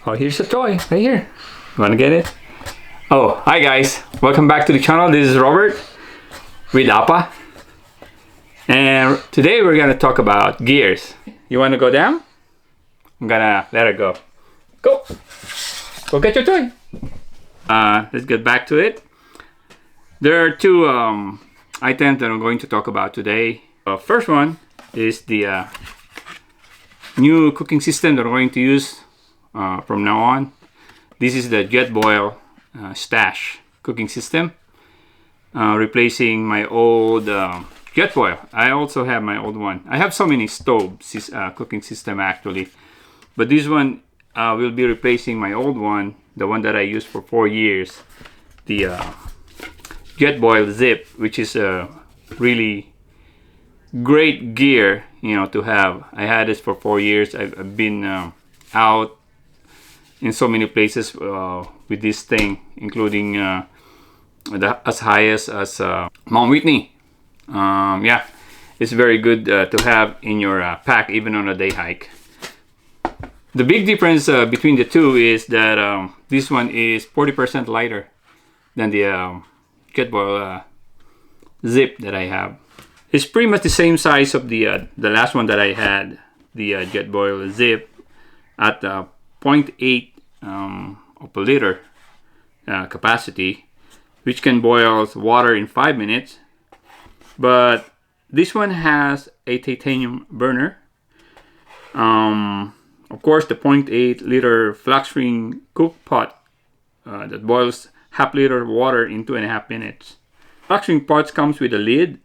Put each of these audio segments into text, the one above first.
Oh, here's a toy right here. You wanna get it? Oh, hi guys. Welcome back to the channel. This is Robert with AOKA. And today we're gonna talk about gears. You wanna go down? I'm gonna let her go. Go! Go get your toy. Let's get back to it. There are two items that I'm going to talk about today. First one is the new cooking system that I'm going to use from now on. This is the Jetboil Stash cooking system, replacing my old Jetboil. I also have my old one. I have so many stove cooking system actually, but this one will be replacing my old one, the one that I used for 4 years, the Jetboil Zip, which is a really great gear, you know, to have. I had this for 4 years. I've been out in so many places with this thing, including as high as Mount Whitney. Yeah, it's very good to have in your pack, even on a day hike. The big difference between the two is that this one is 40% lighter than the Jetboil Zip that I have. It's pretty much the same size of the last one that I had, the Jetboil Zip, at 0.8 of a liter capacity, which can boil water in 5 minutes. But this one has a titanium burner. Of course, the 0.8 liter FluxRing Cook Pot that boils half liter of water in 2.5 minutes. FluxRing pots comes with a lid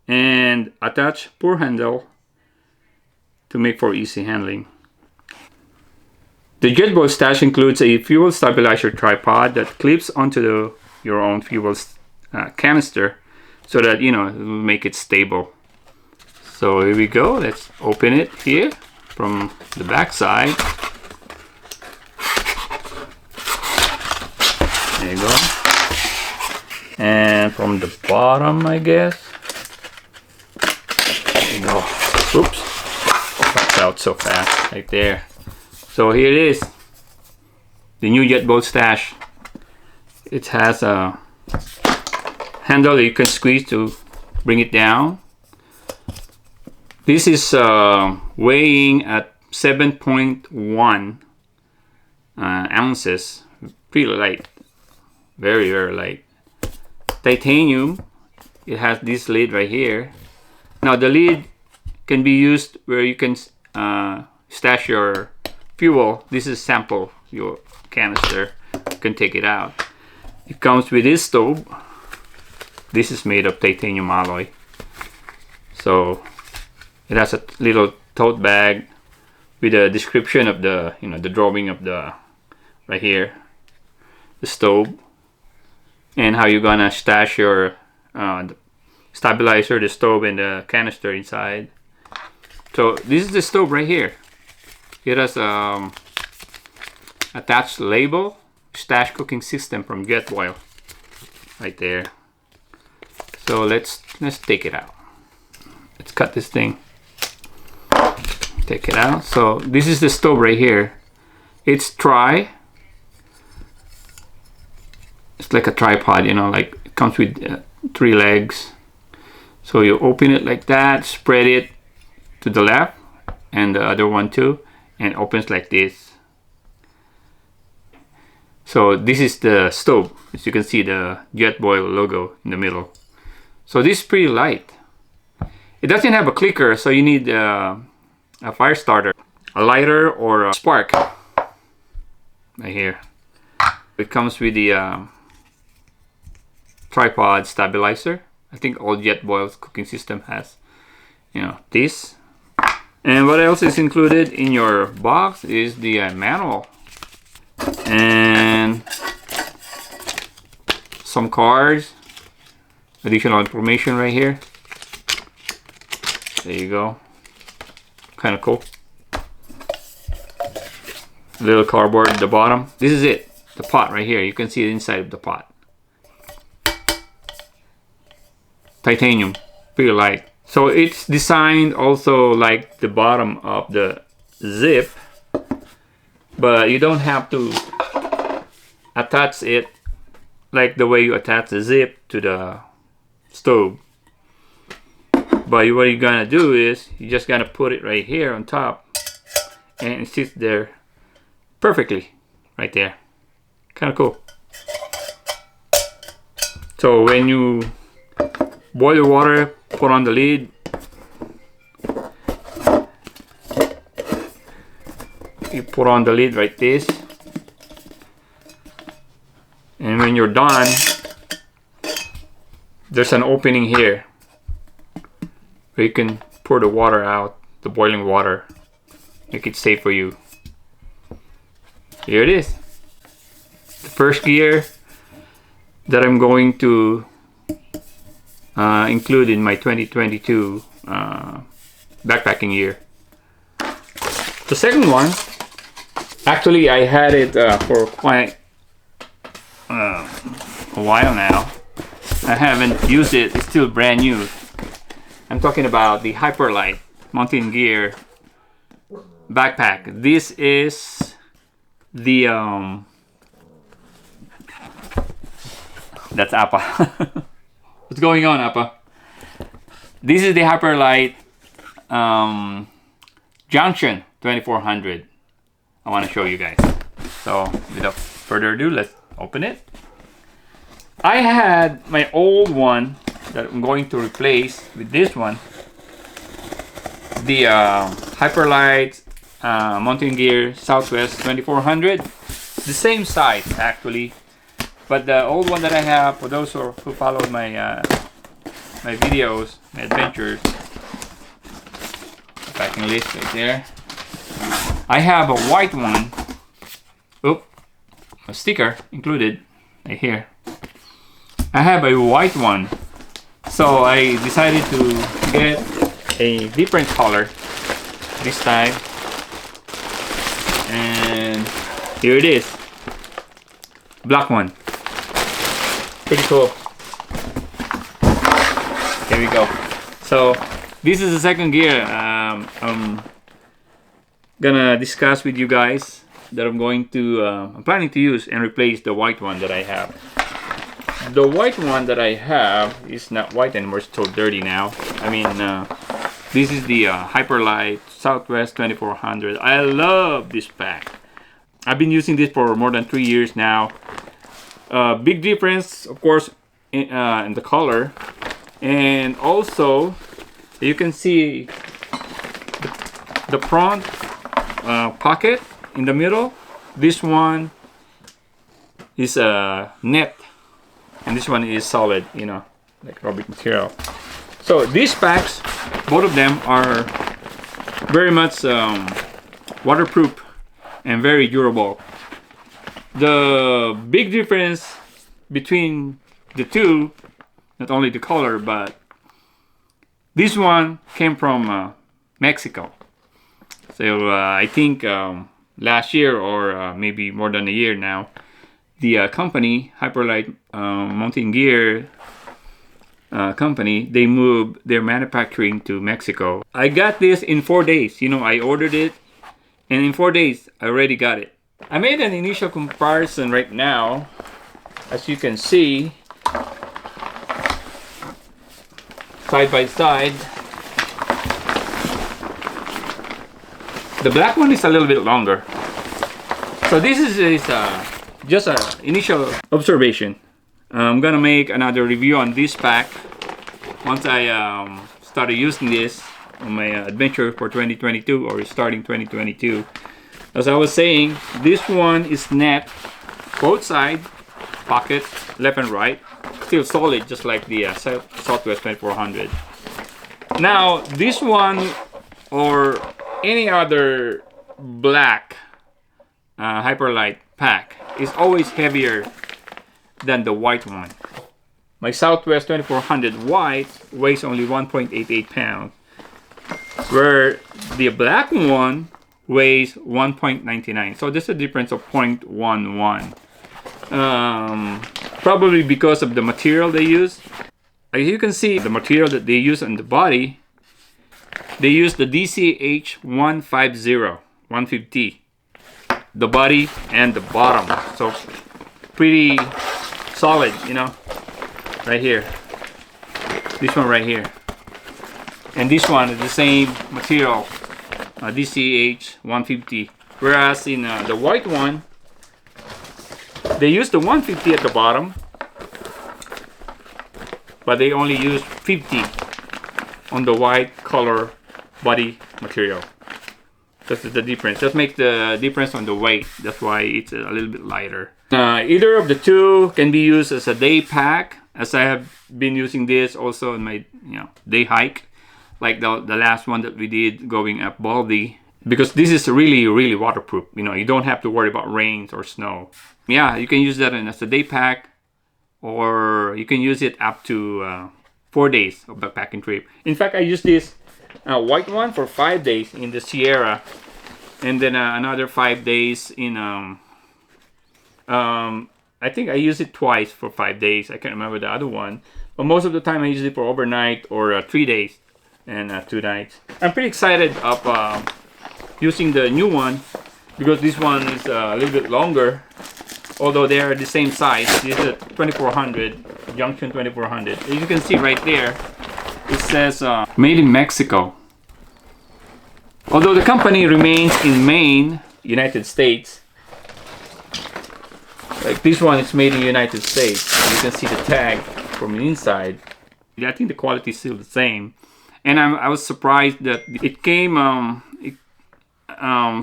and attached pour handle to make for easy handling. The Jetboil Stash includes a fuel stabilizer tripod that clips onto your own fuel canister, so that, you know, it will make it stable. So here we go. Let's open it here from the back side. There you go. And from the bottom, I guess. There you go. Oops. Popped out so fast. Right there. So here it is. The new Jetboil Stash. It has a handle that you can squeeze to bring it down. This is weighing at 7.1 ounces. Pretty light. Very, very light. Titanium. It has this lid right here. Now the lid can be used where you can stash your fuel. This is sample your canister. You can take it out. It comes with this stove. This is made of titanium alloy. So it has a little tote bag with a description of the, you know, the drawing of the, right here, the stove, and how you're gonna stash your the stabilizer, the stove, and the canister inside. So this is the stove right here. It has attached label, Stash cooking system from Jetboil, right there. So let's take it out. Let's cut this thing. Take it out. So this is the stove right here. It's it's like a tripod, you know, like it comes with 3 legs. So you open it like that, spread it to the left, and the other one too, and it opens like this. So this is the stove. As you can see, the Jetboil logo in the middle. So this is pretty light. It doesn't have a clicker, so you need a fire starter, a lighter, or a spark. Right here. It comes with the tripod stabilizer. I think all Jetboil's cooking system has, you know, this. And what else is included in your box is the manual and some cards, additional information right here. There you go. Kind of cool. Little cardboard at the bottom. This is it. The pot right here. You can see the inside of the pot. Titanium. Pretty light. So it's designed also like the bottom of the Zip. but you don't have to attach it like the way you attach the zip to the stove. But what you're gonna do is you just gonna put it right here on top, and it sits there perfectly right there. Kind of cool. So when you boil the water, put on the lid. You put on the lid like this, and when you're done, there's an opening here where you can pour the water out, the boiling water, make it safe for you. Here it is, the first gear that I'm going to include in my 2022 backpacking year. The second one, actually I had it for quite a while now. I haven't used it, it's still brand new. I'm talking about the Hyperlite mountain gear backpack. This is the that's Appa. What's going on, Appa? This is the Hyperlite Junction 2400. I want to show you guys. So without further ado, let's open it. I had my old one that I'm going to replace with this one, the Hyperlite mountain gear Southwest 2400. The same size actually, but the old one that I have, for those who followed my my videos, my adventures, packing list right there. I have a white one. Oop, a sticker included right here. I have a white one, so I decided to get a different color this time, and here it is, black one. Pretty cool. Here we go. So this is the second gear I'm gonna discuss with you guys that I'm going to I'm planning to use and replace the white one that I have. The white one that I have is not white anymore, it's so dirty now. I mean, this is the Hyperlite Southwest 2400. I love this pack. I've been using this for more than 3 years now. Big difference, of course, in the color. And also, you can see the front pocket in the middle. This one is net, and this one is solid, you know, like rubber material. So these packs, both of them are very much waterproof and very durable. The big difference between the two, not only the color, but this one came from Mexico. So I think last year, or maybe more than a year now, the company, Hyperlite Mountain Gear company, they moved their manufacturing to Mexico. I got this in 4 days. You know, I ordered it, and in 4 days, I already got it. I made an initial comparison right now. As you can see, side by side, the black one is a little bit longer. So this is just an initial observation. I'm gonna make another review on this pack once I started using this on my adventure for 2022, or starting 2022. As I was saying, this one is net, both sides, pockets, left and right, still solid, just like the Southwest 2400. Now, this one or any other black Hyperlite pack is always heavier than the white one. My Southwest 2400 white weighs only 1.88 pounds, where the black one weighs 1.99. So there's a difference of 0.11. Probably because of the material they use. As you can see, the material that they use on the body, they use the DCH 150. the body and the bottom. So pretty solid, you know, right here. This one right here. And this one is the same material, DCH 150. Whereas in the white one, they use the 150 at the bottom, but they only use 50 on the white color body material. That's the difference. That makes the difference on the weight. That's why it's a little bit lighter. Either of the two can be used as a day pack, as I have been using this also in my day hike, like the last one that we did going up Baldy, because this is really waterproof. You don't have to worry about rains or snow. Yeah, you can use that as a day pack, or you can use it up to 4 days of backpacking trip. In fact, I used this white one for 5 days in the Sierra, and then another 5 days in I think I used it twice for 5 days. I can't remember the other one, but most of the time I use it for overnight or 3 days and 2 nights. I'm pretty excited of using the new one, because this one is a little bit longer, although they are the same size. This is a 2400 Junction 2400. As you can see right there, it says made in Mexico. Although the company remains in Maine, United States. Like this one is made in the United States. You can see the tag from the inside. I think the quality is still the same. And I was surprised that it came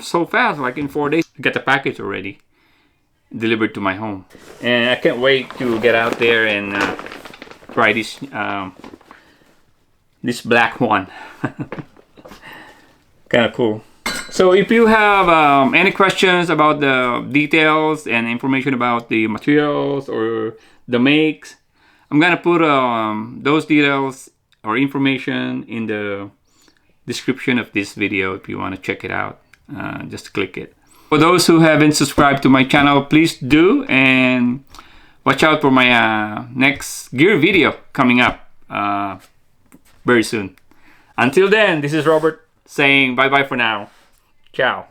so fast, like in 4 days. I got the package already delivered to my home. And I can't wait to get out there and try this this black one. Kind of cool. So if you have any questions about the details and information about the materials or the makes, I'm gonna put those details or information in the description of this video if you want to check it out. Just click it. For those who haven't subscribed to my channel, please do, and watch out for my next gear video coming up very soon. Until then, this is Robert saying bye bye for now. Ciao.